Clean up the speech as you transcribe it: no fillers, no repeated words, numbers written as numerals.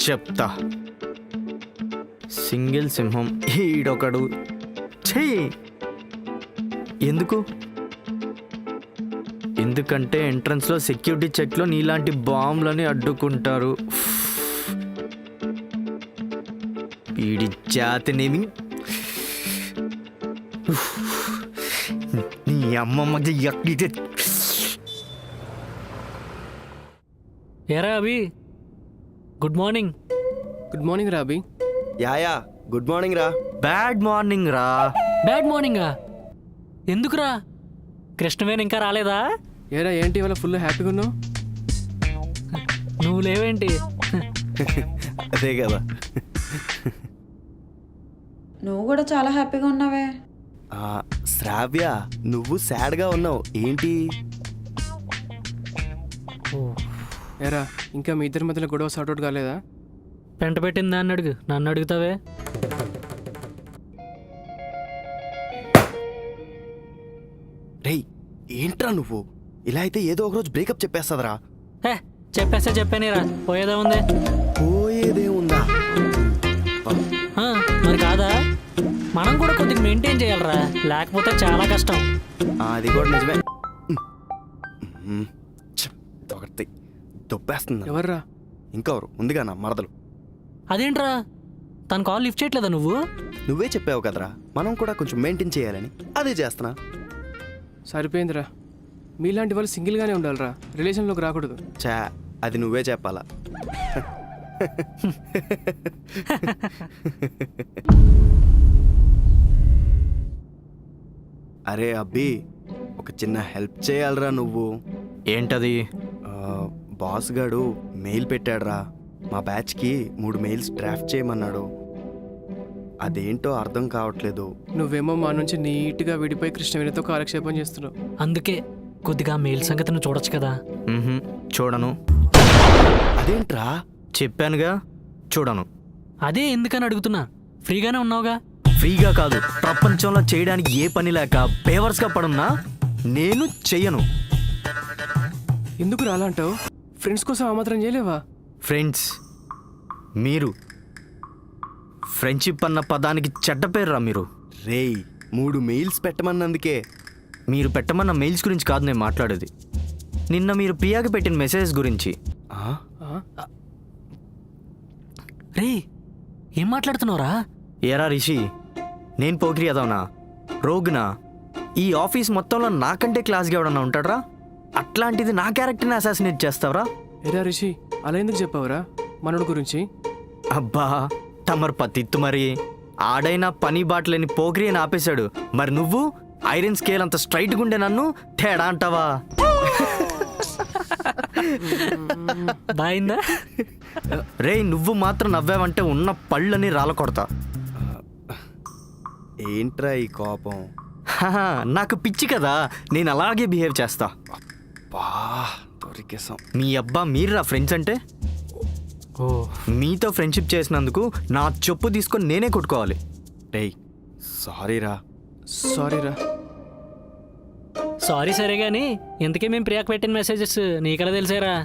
చెప్తా. సింగిల్ సింహం ఈడొకడు. చెయ్యి. ఎందుకంటే ఎంట్రన్స్లో సెక్యూరిటీ చెక్లో నీలాంటి బాంబులని అడ్డుకుంటారు. ఈడి జాతినేమి నీ అమ్మమ్మకి ఏరా అభి, గుడ్ మార్నింగ్. గుడ్ మార్నింగ్ రా అభి. యాయా గుడ్ మార్నింగ్ రా. బ్యాడ్ మార్నింగ్ రా. బ్యాడ్ మార్నింగా? ఎందుకురా? కృష్ణవేణి ఇంకా రాలేదా? ఏరా ఏంటి ఇవాళ ఫుల్ హ్యాపీగా ఉన్నావు? నువ్వు లేవేంటి? అదే కదా. నువ్వు కూడా చాలా హ్యాపీగా ఉన్నావే. శ్రావ్య నువ్వు సాడ్గా ఉన్నావు ఏంటి? ఏరా ఇంకా మీ ఇద్దరి మధ్యలో గొడవ సార్ట్అవుట్ కాలేదా? పెంట పెట్టిందా అని అడుగు, నన్ను అడుగుతావే? రేయ్ ఏంట్రా నువ్వు ఇలా అయితే ఏదో ఒక రోజు బ్రేకప్ చెప్పేస్తుందిరా. చెప్పానేరా, పోయేదా ఉంది? పోయేదేముందా? మరి కాదా? మనం కూడా కొద్దిగా మెయింటైన్ చేయాలరా, లేకపోతే చాలా కష్టం. అది కూడా నిజమే. ఒకటి దొబ్బేస్తుంది. ఎవర్రా? ఇంకెవరు ఉందిగా నా మరదలు. అదేంట్రా తన కాల్ లిఫ్ట్ చేయట్లేదా నువ్వు? నువ్వే చెప్పావు కదరా మనం కూడా కొంచెం మెయింటైన్ చేయాలని, అదే చేస్తున్నా. సరిపోయిందిరా, మీలాంటి వాళ్ళు సింగిల్గానే ఉండాలిరా, రిలేషన్లోకి రాకూడదు. చా అది నువ్వే చెప్పాలా. అరే అబ్బి, ఒక చిన్న హెల్ప్ చేయాలరా నువ్వు. ఏంటది? బాస్ గాడు మెయిల్ పెట్టాడురా, మా బ్యాచ్కి 3 మెయిల్స్ డ్రాఫ్ట్ చేయమన్నాడు. అదేంటో అర్థం కావట్లేదు. నువ్వేమో మా నుంచి నీట్గా విడిపోయి కృష్ణవేణితో కాలక్షేపం చేస్తున్నావు. అందుకే కొద్దిగా మెయిల్ సంగతిని చూడొచ్చు కదా. చూడను. అదేంట్రా? చెప్పానుగా చూడను. అదే ఎందుకని అడుగుతున్నా, ఫ్రీగానే ఉన్నావుగా. ఫ్రీగా కాదు, ప్రపంచంలో చేయడానికి ఏ పని లేక పేవర్స్గా పడున్నా నేను చెయ్యను. ఎందుకు రాలా అంటావు? ఫ్రెండ్స్ కోసం ఆ మాత్రం చేయలేవా? ఫ్రెండ్స్ మీరు, ఫ్రెండ్షిప్ అన్న పదానికి చెడ్డ పేరురా మీరు. రేయ్ 3 మెయిల్స్ పెట్టమన్నందుకే. మీరు పెట్టమన్న మెయిల్స్ గురించి కాదు నేను మాట్లాడేది. నిన్న మీరు ప్రియాకి పెట్టిన మెసేజ్ గురించి. రే ఏం మాట్లాడుతున్నావురా? ఏరా రిషి, నేను పోకిరి అదవనా, రోగునా? ఈ ఆఫీస్ మొత్తంలో నాకంటే క్లాస్గా ఎవడన్నా ఉంటాడరా? అట్లాంటిది నా క్యారెక్టర్ని అసాసినేట్ చేస్తావరా? ఏరా రిషి, అలా ఎందుకు చెప్పావురా మనోడి గురించి? అబ్బా తమరు పతిత్తు మరి. ఆడైనా పని బాటలేని పోకిరి అని ఆపేశాడు, మరి నువ్వు ఐరన్ స్కేల్ అంత స్ట్రైట్గా ఉండే నన్ను తేడా అంటావా? బాయిందా? రే నువ్వు మాత్రం నవ్వావంటే ఉన్న పళ్ళని రాళ్ళ కొడతా. ఏంట్రా ఈ కోపం? నాకు పిచ్చి కదా, నేను అలాగే బిహేవ్ చేస్తా. బా దొరికేసాం. మీ అబ్బా మీరురా ఫ్రెండ్స్ అంటే. మీతో ఫ్రెండ్షిప్ చేసినందుకు నా చెప్పు తీసుకొని నేనే కొట్టుకోవాలి. రేయ్ సారీరా. సారీరా. సారీ సరే గాని ఇంతకీ మేము ప్రియాకి పెట్టిన మెసేజెస్ నీకెలా తెలిసారా?